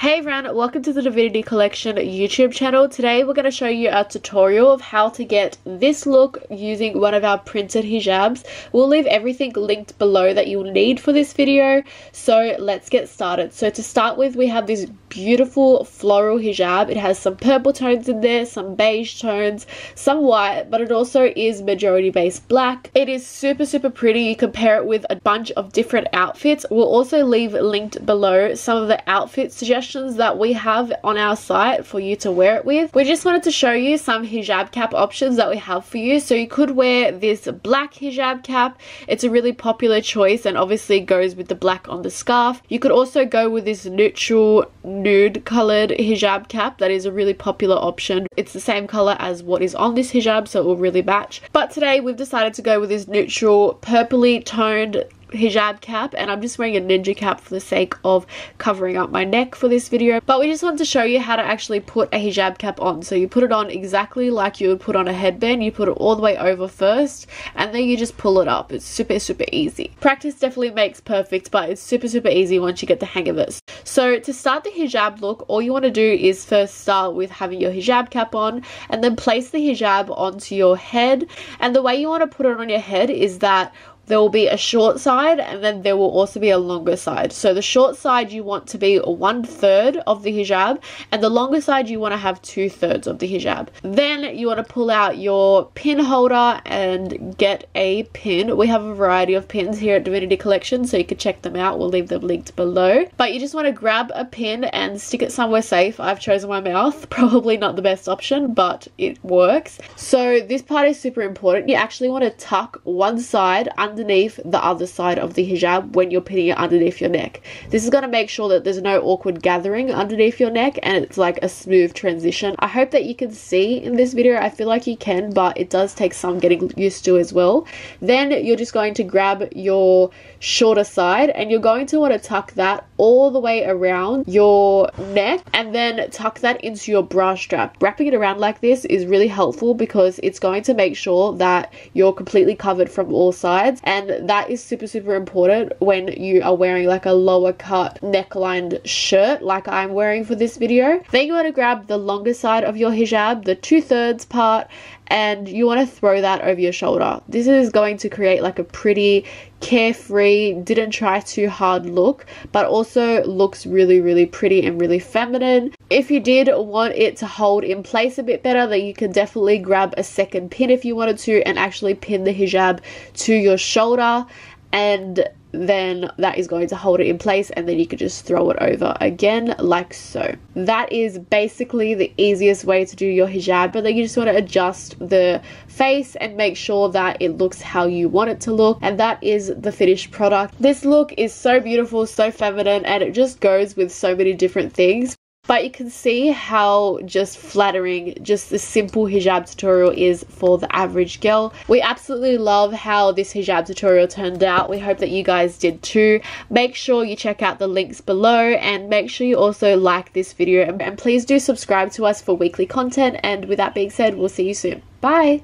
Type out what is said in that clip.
Hey everyone, welcome to the Divinity Collection YouTube channel. Today we're going to show you a tutorial of how to get this look using one of our printed hijabs. We'll leave everything linked below that you'll need for this video. So let's get started. So to start with, we have this beautiful floral hijab. It has some purple tones in there, some beige tones, some white, but it also is majority based black. It is super pretty. You can pair it with a bunch of different outfits. We'll also leave linked below some of the outfit suggestions that we have on our site for you to wear it with. We just wanted to show you some hijab cap options that we have for you. So you could wear this black hijab cap. It's a really popular choice and obviously goes with the black on the scarf. You could also go with this neutral nude colored hijab cap. That is a really popular option. It's the same color as what is on this hijab, so it will really match. But today we've decided to go with this neutral purpley toned hijab cap, and I'm just wearing a ninja cap for the sake of covering up my neck for this video. But we just wanted to show you how to actually put a hijab cap on. So you put it on exactly like you would put on a headband. You put it all the way over first and then you just pull it up. It's super easy. Practice definitely makes perfect, but it's super easy once you get the hang of it. So to start the hijab look, all you want to do is first start with having your hijab cap on and then place the hijab onto your head. And the way you want to put it on your head is that there will be a short side and then there will also be a longer side. So the short side you want to be 1/3 of the hijab and the longer side you want to have 2/3 of the hijab. Then you want to pull out your pin holder and get a pin. We have a variety of pins here at Divinity Collection, so you can check them out. We'll leave them linked below. But you just want to grab a pin and stick it somewhere safe. I've chosen my mouth. Probably not the best option, but it works. So this part is super important. You actually want to tuck one side underneath the other side of the hijab when you're pinning it underneath your neck. This is going to make sure that there's no awkward gathering underneath your neck and it's like a smooth transition. I hope that you can see in this video. I feel like you can, but it does take some getting used to as well. Then you're just going to grab your shorter side and you're going to want to tuck that all the way around your neck and then tuck that into your bra strap. Wrapping it around like this is really helpful because it's going to make sure that you're completely covered from all sides. And that is super important when you are wearing like a lower cut necklined shirt like I'm wearing for this video. Then you want to grab the longer side of your hijab, the 2/3 part, and you want to throw that over your shoulder. This is going to create like a pretty carefree, didn't try too hard look, but also looks really pretty and really feminine. If you did want it to hold in place a bit better, then you can definitely grab a second pin if you wanted to and actually pin the hijab to your shoulder, and then that is going to hold it in place and then you could just throw it over again like so. That is basically the easiest way to do your hijab, but then you just want to adjust the face and make sure that it looks how you want it to look, and that is the finished product. This look is so beautiful, so feminine, and it just goes with so many different things. But you can see how just flattering just the simple hijab tutorial is for the average girl. We absolutely love how this hijab tutorial turned out. We hope that you guys did too. Make sure you check out the links below and make sure you also like this video. And please do subscribe to us for weekly content. And with that being said, we'll see you soon. Bye!